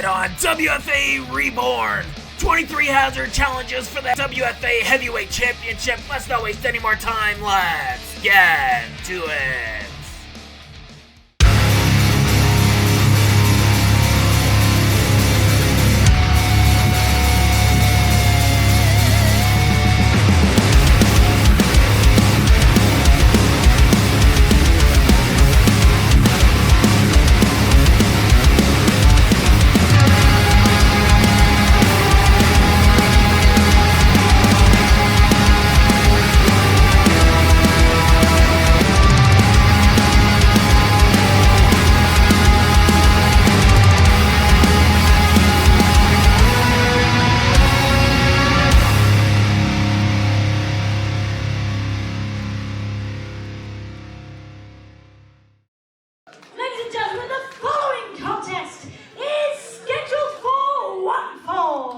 tonight on WFA Reborn. 23 hazard challenges for the WFA Heavyweight Championship. Let's not waste any more time. Let's get to it.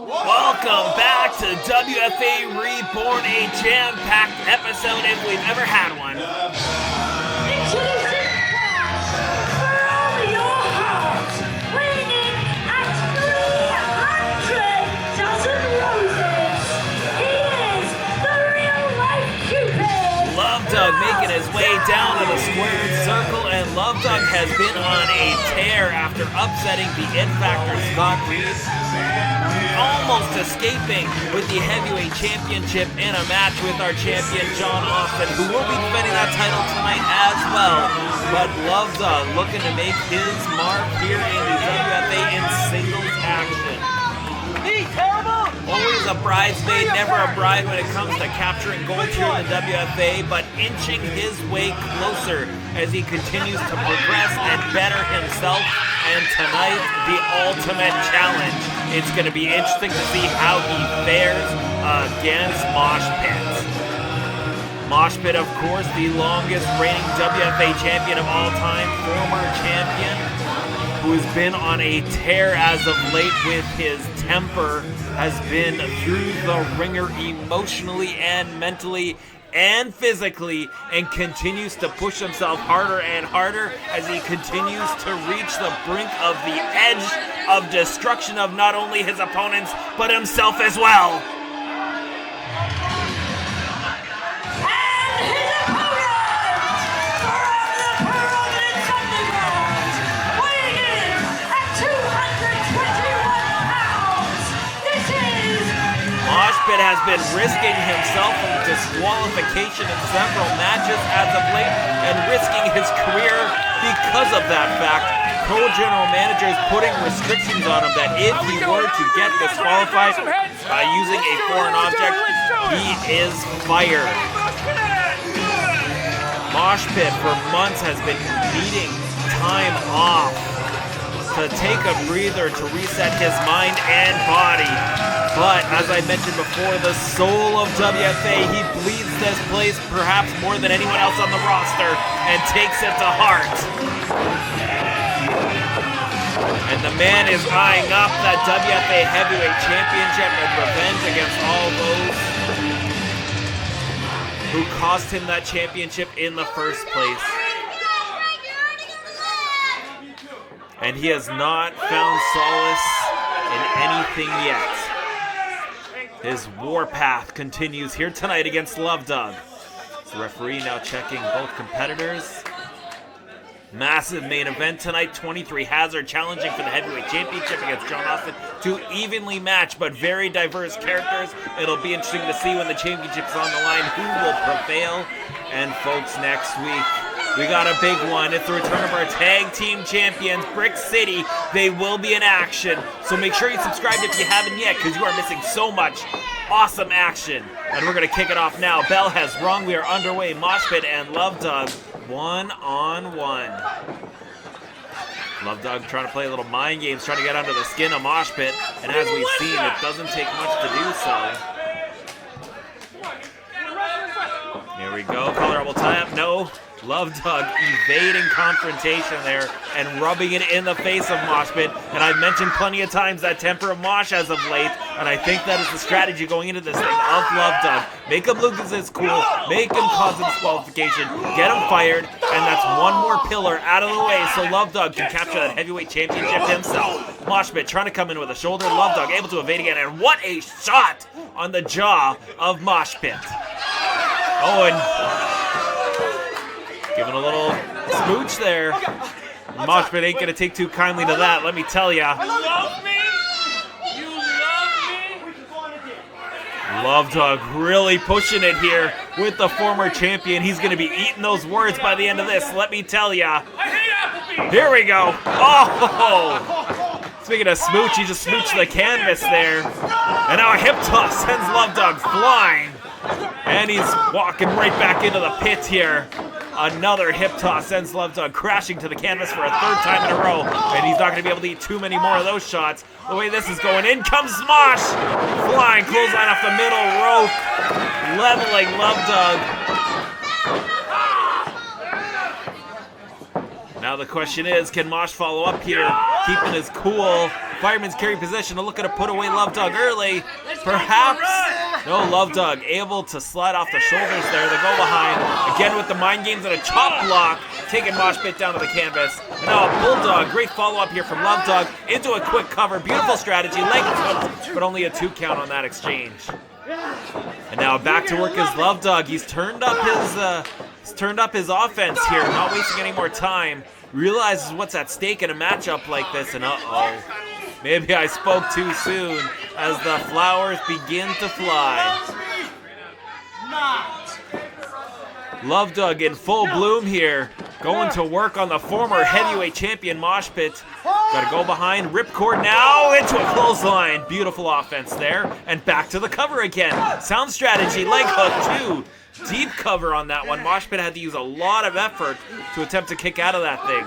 Welcome back to WFA Reborn, a jam-packed episode if we've ever had one. Introducing Flash, for all your hearts, weighing in at 300,000 roses. He is the real-life Cupid. Love Doug making his way down to the squared circle, and Love Doug has been on a tear after upsetting the It Factor Scott Reed. Almost escaping with the Heavyweight Championship in a match with our champion John Austin, who will be defending that title tonight as well. But Love Doug looking to make his mark here in the WFA in singles action. Always a bridesmaid, never a bride when it comes to capturing gold here in the WFA, but inching his way closer as he continues to progress and better himself. And tonight, the ultimate challenge. It's going to be interesting to see how he fares against Moshpit. Moshpit, of course, the longest reigning WFA champion of all time, former champion, who has been on a tear as of late with his temper, has been through the ringer emotionally and mentally and physically, and continues to push himself harder and harder as he continues to reach the brink of the edge of destruction of not only his opponents, but himself as well. Moshpit has been risking himself from disqualification in several matches as of late and risking his career because of that fact. Co-general manager is putting restrictions on him that if he were to get disqualified by using a foreign object, he is fired. Moshpit for months has been needing time off to take a breather to reset his mind and body. But, as I mentioned before, the soul of WFA, he bleeds this place perhaps more than anyone else on the roster and takes it to heart. And the man is eyeing up that WFA Heavyweight Championship and revenge against all those who cost him that championship in the first place. And he has not found solace in anything yet. His warpath continues here tonight against Love Doug. The referee now checking both competitors. Massive main event tonight. 23 hazard challenging for the Heavyweight Championship against John Austin. Two evenly matched but very diverse characters. It'll be interesting to see when the championship's on the line who will prevail. And folks, next week we got a big one. It's the return of our tag team champions, Brick City. They will be in action. So make sure you subscribe if you haven't yet, because you are missing so much awesome action. And we're going to kick it off now. Bell has rung. We are underway. Moshpit and Love Doug, one-on-one. Love Doug trying to play a little mind games, trying to get under the skin of Moshpit. And as we've seen, it doesn't take much to do so. Here we go. Colorable tie-up. No. Love Doug evading confrontation there and rubbing it in the face of Moshpit. And I've mentioned plenty of times that temper of Mosh as of late, and I think that is the strategy going into this thing of Love Doug. Make him look as cool, make him cause a disqualification, get him fired, and that's one more pillar out of the way so Love Doug can capture that heavyweight championship himself. Moshpit trying to come in with a shoulder. Love Dog able to evade again, and what a shot on the jaw of Moshpit. Oh, and giving a little smooch there. Moshpit ain't gonna take too kindly to that, let me tell ya. Love me? You love me? Love Dog really pushing it here with the former champion. He's gonna be eating those words by the end of this, let me tell ya. I hate Applebee's. Here we go. Oh! Speaking of smooch, he just smooched the canvas there. And now a hip toss sends Love Dog flying. And he's walking right back into the pit here. Another hip toss sends Love Dog crashing to the canvas for a third time in a row. And he's not going to be able to eat too many more of those shots. The way this is going, in comes Mosh! Flying clothesline off the middle rope. Leveling Love Dog. Now the question is, can Mosh follow up here? Keeping his cool. Fireman's carry position to looking to put away Love Dog early. Perhaps. No, Love Dog able to slide off the shoulders there. They go behind. Again with the mind games and a chop block. Taking Moshpit down to the canvas. And now a bulldog. Great follow-up here from Love Dog. Into a quick cover. Beautiful strategy. Leg hooked, but only a 2 count on that exchange. And now back to work is Love Dog. He's turned up his offense here. Not wasting any more time. Realizes what's at stake in a matchup like this. And uh-oh. Maybe I spoke too soon as the flowers begin to fly. Love Dog in full bloom here. Going to work on the former heavyweight champion Moshpit. Gotta go behind. Ripcord now into a clothesline. Beautiful offense there. And back to the cover again. Sound strategy. Leg hook too. Deep cover on that one. Moshpit had to use a lot of effort to attempt to kick out of that thing.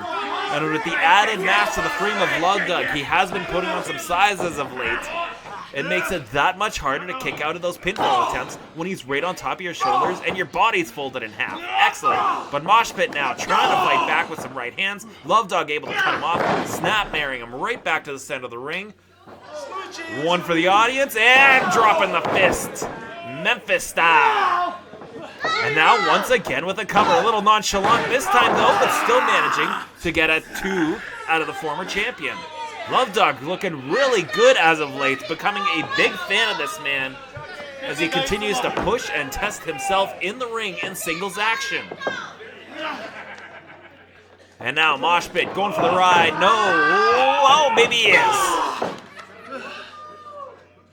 And with the added mass to the frame of Love Dog, he has been putting on some size as of late. It makes it that much harder to kick out of those pinfall attempts when he's right on top of your shoulders and your body's folded in half. Excellent. But Moshpit now trying to fight back with some right hands. Love Dog able to cut him off, snap-marrying him right back to the center of the ring. One for the audience, and dropping the fist. Memphis style. And now once again with a cover, a little nonchalant this time though, but still managing to get a 2 out of the former champion. Love Dog looking really good as of late, becoming a big fan of this man as he continues to push and test himself in the ring in singles action. And now Moshpit going for the ride. No, oh, maybe he is.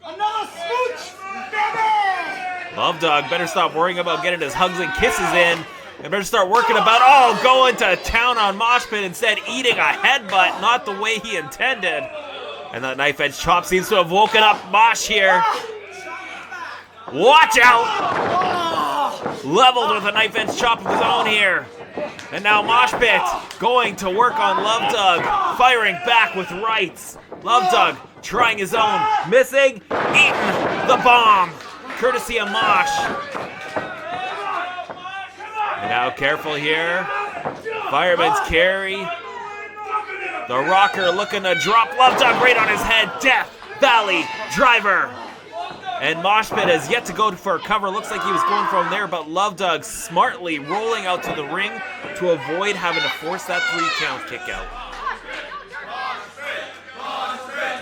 Another smooch, baby! Love Dog better stop worrying about getting his hugs and kisses in. And better start working about, going to town on Moshpit, instead eating a headbutt, not the way he intended. And that knife edge chop seems to have woken up Mosh here. Watch out! Leveled with a knife edge chop of his own here. And now Moshpit going to work on Love Dog, firing back with rights. Love Dog trying his own, missing, eating the bomb, courtesy of Mosh. Now careful here. Fireman's carry. The rocker looking to drop Love Dog right on his head. Death Valley driver. And Moshpit has yet to go for a cover. Looks like he was going from there, but Love Dog smartly rolling out to the ring to avoid having to force that 3 count kick out.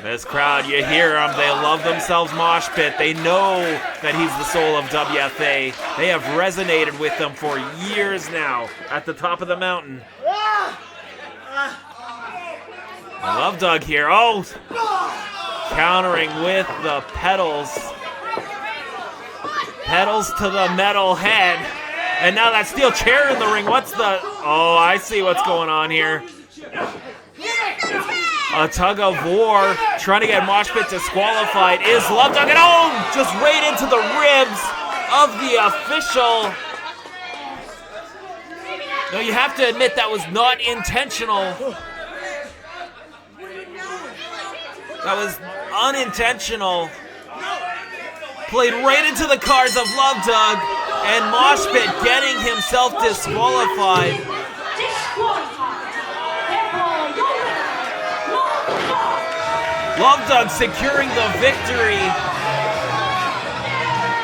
This crowd, you hear them, they love themselves Moshpit. They know that he's the soul of WFA. They have resonated with them for years now at the top of the mountain. Love Dog here, countering with the pedals. Pedals to the metal head. And now that steel chair in the ring, I see what's going on here. A tug of war, trying to get Moshpit disqualified. Is Love Dog, and just right into the ribs of the official. Now you have to admit that was not intentional. That was unintentional. Played right into the cards of Love Dog, and Moshpit getting himself disqualified. Love Dog securing the victory.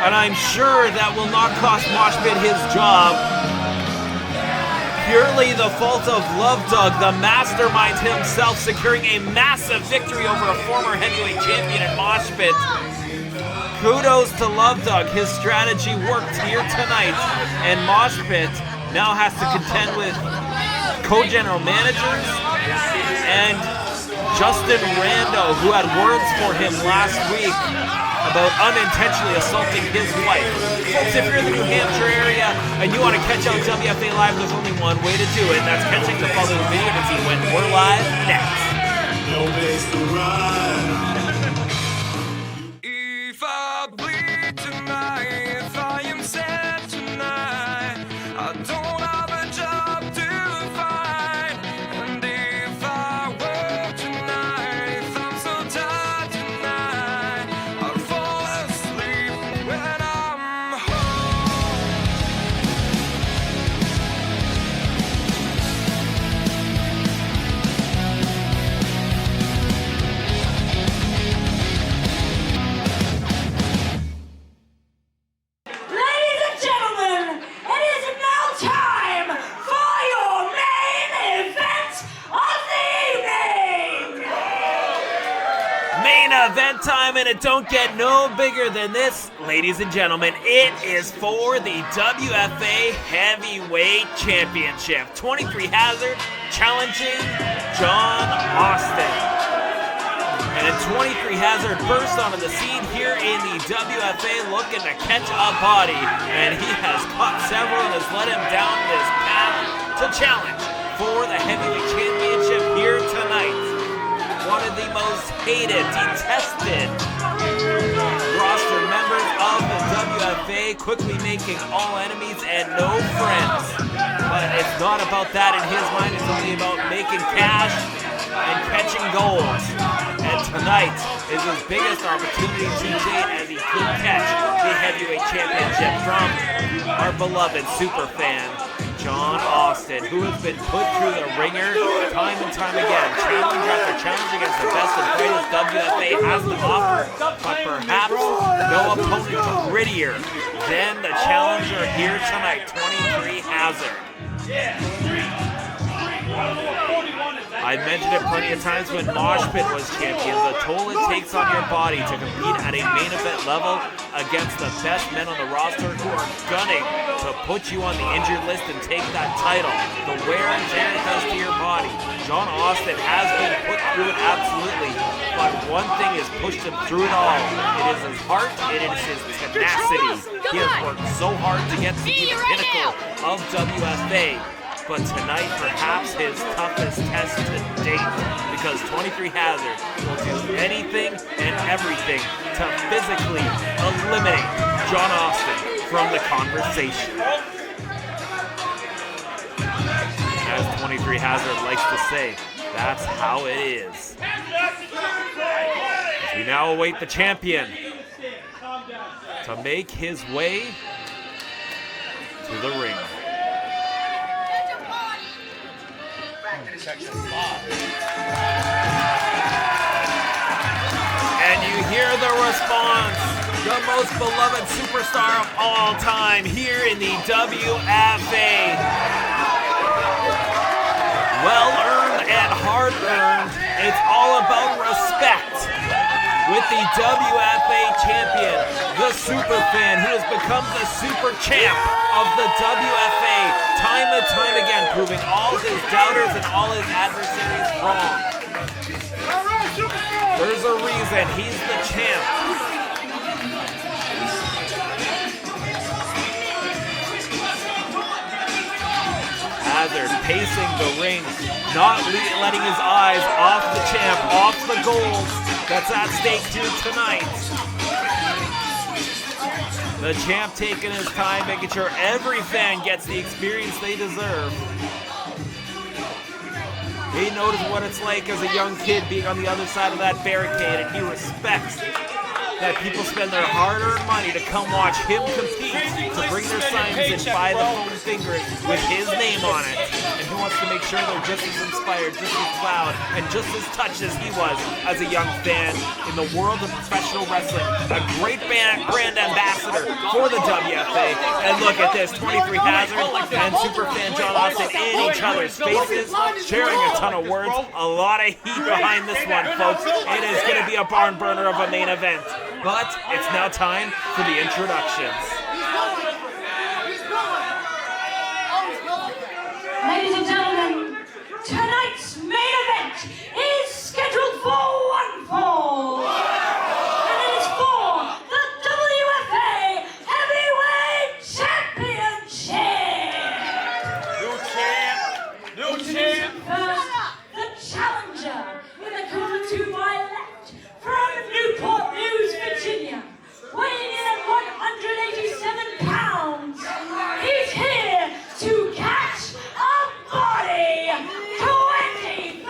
And I'm sure that will not cost Moshpit his job. purely the fault of Love Doug, the mastermind himself, securing a massive victory over a former heavyweight champion in Moshpit. Kudos to Love Doug. His strategy worked here tonight, and Moshpit now has to contend with co-general managers and Justin Rando, who had words for him last week about unintentionally assaulting his wife. Folks, if you're in the New Hampshire area and you want to catch out WFA Live, there's only one way to do it, and that's catching the following video to see when we're live next. No place to run. If I bleed tonight, if I am sad tonight, I don't have a job to find. And if I work tonight, if I'm so tired tonight, I'll fall asleep when I'm home. Ladies and gentlemen, it is now time for your main event of the evening! Main event time, and it don't get no bigger than this, ladies and gentlemen. It is for the WFA Heavyweight Championship. 23 Hazard challenging John Austin. And a 23 Hazard burst onto the scene here in the WFA looking to catch a body. And he has caught several and has led him down this path to challenge for the Heavyweight Championship here tonight. One of the most hated, detested roster members of the WFA, quickly making all enemies and no friends. But it's not about that in his mind, it's only about making cash and catching gold. And tonight is his biggest opportunity to date as he could catch the Heavyweight Championship from our beloved Superfan, John Austin, who has been put through the ringer time and time again, challenge after challenge against the best and brightest WFA has to offer, but perhaps no opponent grittier than the challenger here tonight, 23 Hazard. I mentioned it plenty of times when Moshpit was champion, the toll it takes on your body to compete at a main event level against the best men on the roster who are gunning to put you on the injured list and take that title. The wear and tear it does to your body. John Austin has been put through it, absolutely, but one thing has pushed him through it all. It is his heart, it is his tenacity. He has worked so hard to get to the pinnacle of WFA. But tonight, perhaps his toughest test to date, because 23 Hazard will do anything and everything to physically eliminate John Austin from the conversation. As 23 Hazard likes to say, that's how it is. As we now await the champion to make his way to the ring. And you hear the response, the most beloved superstar of all time here in the WFA. Well-earned and hard-earned, it's all about respect. With the WFA champion, the Superfan, who has become the super champ of the WFA, time and time again, proving all his doubters and all his adversaries wrong. There's a reason he's the champ. Hazard pacing the ring, not letting his eyes off the champ, off the gold that's at stake here tonight. The champ taking his time, making sure every fan gets the experience they deserve. He knows what it's like as a young kid being on the other side of that barricade, and he respects that people spend their hard-earned money to come watch him compete, to bring their signs and buy the foam fingers with his name on it. And and he wants to make sure they're just as inspired, just as loud, and just as touched as he was as a young fan in the world of professional wrestling. A great brand ambassador for the WFA. And look at this, 23 Hazard and Superfan John Austin in each other's faces, sharing a ton of words. A lot of heat behind this one, folks. It is going to be a barn burner of a main event. But it's now time for the introductions. Ladies and gentlemen, tonight's main event is scheduled for one fall. And it is for the WFA Heavyweight Championship. New champ. First, the challenger in the corner to my left from Newport News, Virginia, weighing in at 187 pounds. He's here to catch a body. 23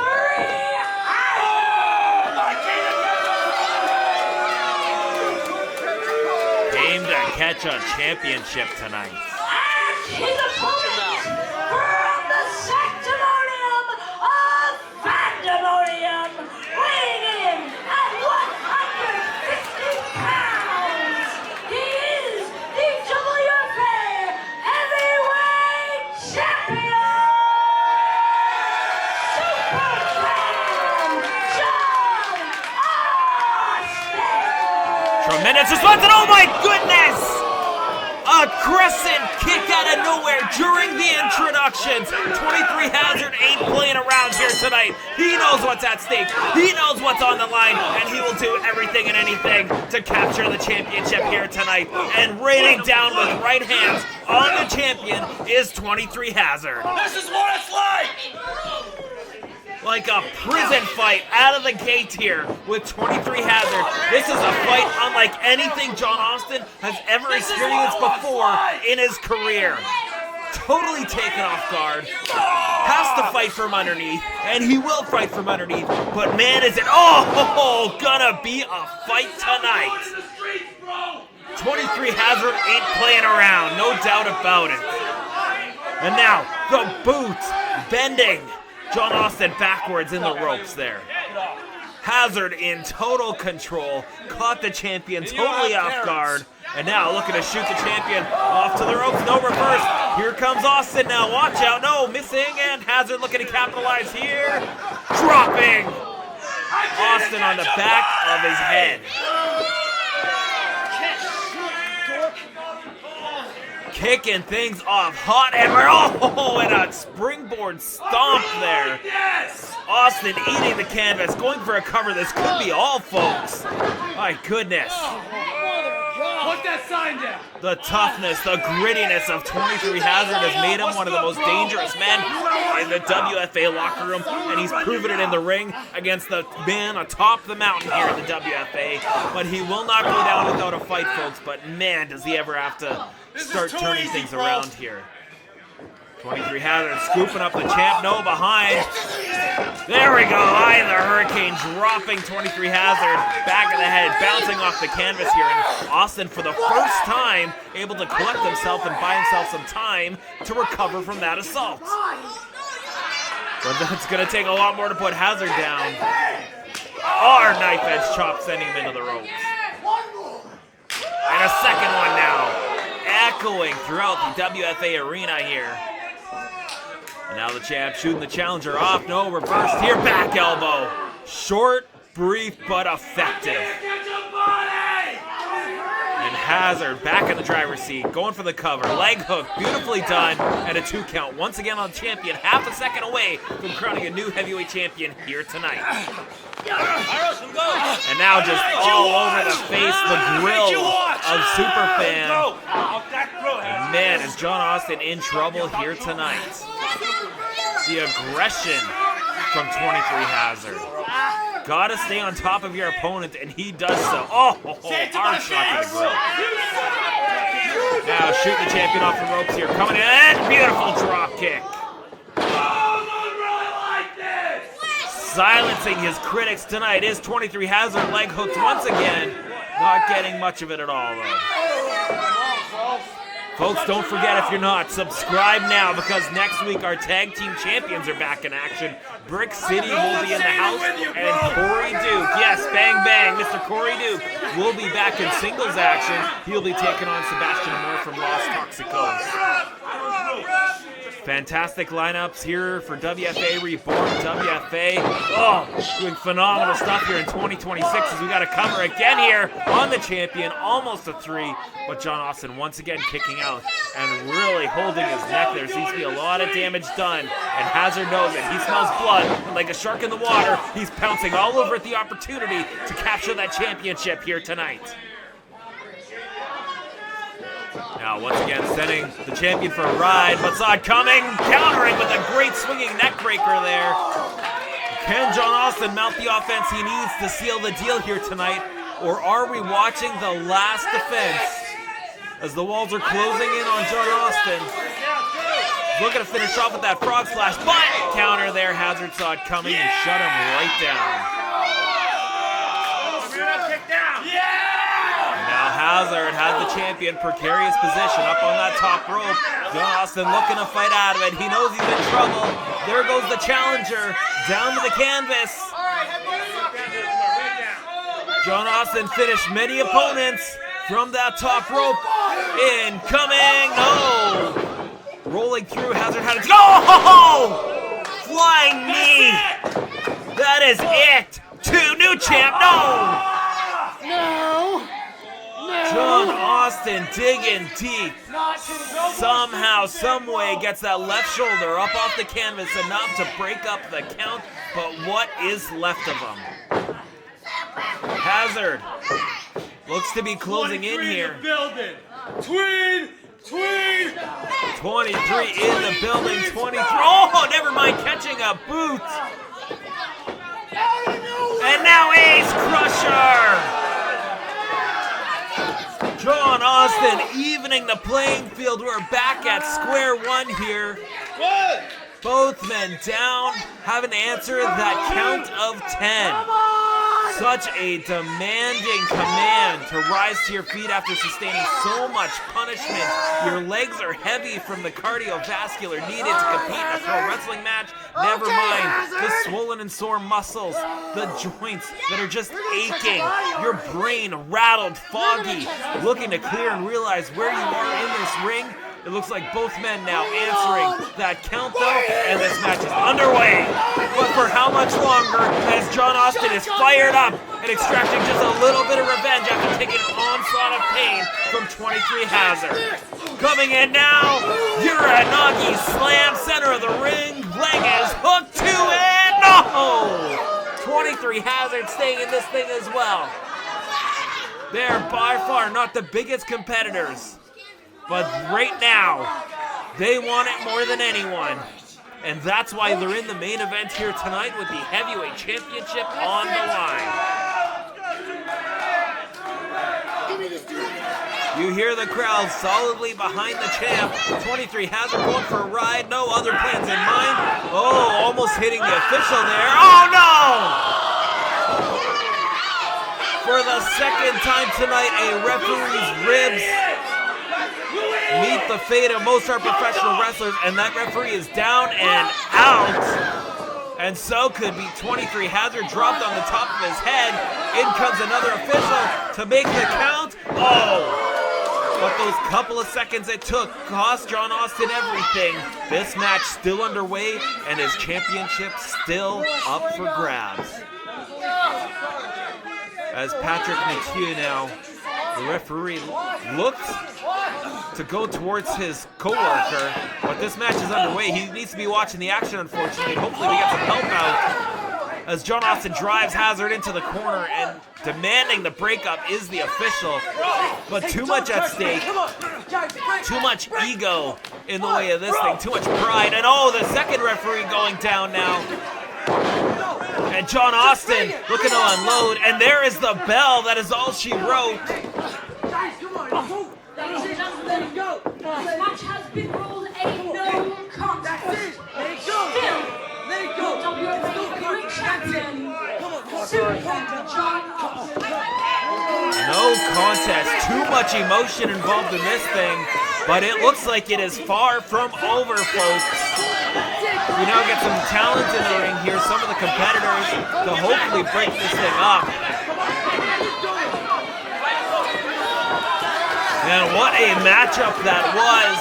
Aim to catch a championship tonight. and his opponent from the Sanctimonium of Vandemonium, weighing in at 150 pounds. He is the WFA Heavyweight Champion, Superfan John Austin. Tremendous response, and oh my goodness! A crescent kick out of nowhere during the introductions. 23 Hazard ain't playing around here tonight. He knows what's at stake. He knows what's on the line, and he will do everything and anything to capture the championship here tonight. And raining down with right hands on the champion is 23 Hazard. This is what it's like. Like a prison fight out of the gate here with 23 Hazard. This is a fight unlike anything John Austin has ever experienced before in his career. Totally taken off guard. Has to fight from underneath, and he will fight from underneath. But man, is it gonna be a fight tonight. 23 Hazard ain't playing around, no doubt about it. And now the boot bending John Austin backwards in the ropes there. Hazard in total control, caught the champion totally off guard, and now looking to shoot the champion off to the ropes. No reverse. Here comes Austin now. Watch out. No, missing, and Hazard looking to capitalize here. Dropping Austin on the back of his head. Kicking things off hot and a springboard stomp there. Austin eating the canvas, going for a cover. This could be all, folks. My goodness. Put that sign down. The toughness, the grittiness of 23 Hazard has made him one of the most dangerous men in the WFA locker room, and he's proven it in the ring against the man atop the mountain here in the WFA. But he will not go down without a fight, folks. But man, does he ever have to start turning things around here. 23 Hazard scooping up the champ. No, behind. There we go. Eye of the Hurricane dropping 23 Hazard back of the head, bouncing off the canvas here. And Austin, for the first time, able to collect himself and buy himself some time to recover from that assault. But that's going to take a lot more to put Hazard down. Our knife edge chop sending him into the ropes. And a second one now, echoing throughout the WFA arena here. And now the champ shooting the challenger off. No, reversed here. Back elbow. Short, brief, but effective. And Hazard back in the driver's seat, going for the cover. Leg hook, beautifully done. And a 2 count. Once again on the champion, half a second away from crowning a new heavyweight champion here tonight. And now just all over the face, the grill of Superfan. And man, is John Austin in trouble here tonight. The aggression from 23 Hazard. Gotta stay on top of your opponent, and he does so. Hard shot to the grill. Now shooting the champion off the ropes here. Coming in, and beautiful drop kick. Silencing his critics tonight is 23 Hazard. Leg hooks once again. Not getting much of it at all, though. Folks, don't forget, if you're not, subscribe now, because next week our tag team champions are back in action. Brick City will be in the house, and Corey Duke, yes, bang bang, Mr. Corey Duke will be back in singles action. He'll be taking on Sebastian Moore from Los Toxicos. Fantastic lineups here for WFA Reborn, WFA. Doing phenomenal stuff here in 2026 as we got a cover again here on the champion, almost a 3, but John Austin once again kicking out and really holding his neck. There seems to be a lot of damage done, and Hazard knows it. He smells blood, and like a shark in the water, he's pouncing all over at the opportunity to capture that championship here tonight. Now, once again, sending the champion for a ride. Massad coming, countering with a great swinging neck breaker there. Can John Austin mount the offense he needs to seal the deal here tonight? Or are we watching the last defense as the walls are closing in on John Austin? Looking to finish off with that frog splash, but counter there. Hazard saw it coming and shut him right down. Now Hazard has the champion, precarious position up on that top rope. John Austin looking to fight out of it. He knows he's in trouble. There goes the challenger down to the canvas. John Austin finished many opponents from that top rope. Incoming, no! Rolling through, Hazard had it. Oh! Flying knee! That is it! New champ, no! John Austin digging deep. Somehow, someway gets that left shoulder up off the canvas enough to break up the count, but what is left of him? Hazard looks to be closing in here. 23 in the building, 23. Oh, never mind, catching a boot. And now Ace Crusher. John Austin evening the playing field. We're back at square one here. Both men down, having to answer that count of 10. Such a demanding command to rise to your feet after sustaining so much punishment. Your legs are heavy from the cardiovascular needed to compete in a pro wrestling match. Never mind the swollen and sore muscles, the joints that are just aching, your brain rattled, foggy, looking to clear and realize where you are in this ring. It looks like both men now answering that count though, and this match is underway. But for how much longer, as John Austin is fired up and extracting just a little bit of revenge after taking an onslaught of pain from 23 Hazard. Coming in now, Uranagi slam, center of the ring, leg is hooked to it, no! 23 Hazard staying in this thing as well. They're by far not the biggest competitors, but right now, they want it more than anyone. And that's why they're in the main event here tonight with the Heavyweight Championship on the line. You hear the crowd solidly behind the champ. 23 Hazard going for a ride, no other plans in mind. Oh, almost hitting the official there. Oh no! For the second time tonight, a referee's ribs meet the fate of most of our professional wrestlers, and that referee is down and out. And so could be 23 Hazard dropped on the top of his head. In comes another official to make the count. Oh! But those couple of seconds it took cost John Austin everything. This match still underway, and his championship still up for grabs. As Patrick McHugh now, the referee, looks to go towards his co-worker, but this match is underway. He needs to be watching the action, unfortunately. Hopefully we get some help out as John Austin drives Hazard into the corner, and demanding the breakup is the official. But too much at stake, too much ego in the way of this thing, too much pride. And oh, the second referee going down now. And John Austin looking to unload, and there is the bell. That is all she wrote. Ladies and gentlemen, this match has been ruled a no contest. Still, WFA Heavyweight Champion, Superfan John Austin. No contest. Too much emotion involved in this thing. But it looks like it is far from over, folks. We now get some talent in the ring here, some of the competitors, to hopefully break this thing up. And what a matchup that was.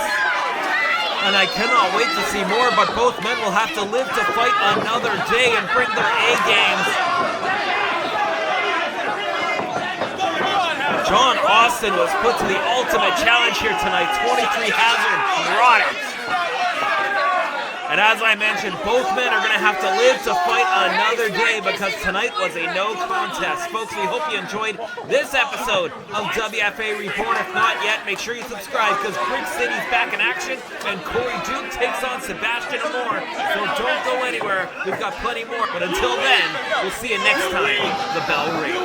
And I cannot wait to see more, but both men will have to live to fight another day and bring their A-games. John Austin was put to the ultimate challenge here tonight. 23 Hazard brought it. And as I mentioned, both men are going to have to live to fight another day because tonight was a no contest. Folks, we hope you enjoyed this episode of WFA Reborn. If not yet, make sure you subscribe because Brick City's back in action and Corey Duke takes on Sebastian Amore. So don't go anywhere. We've got plenty more. But until then, we'll see you next time. The bell rings.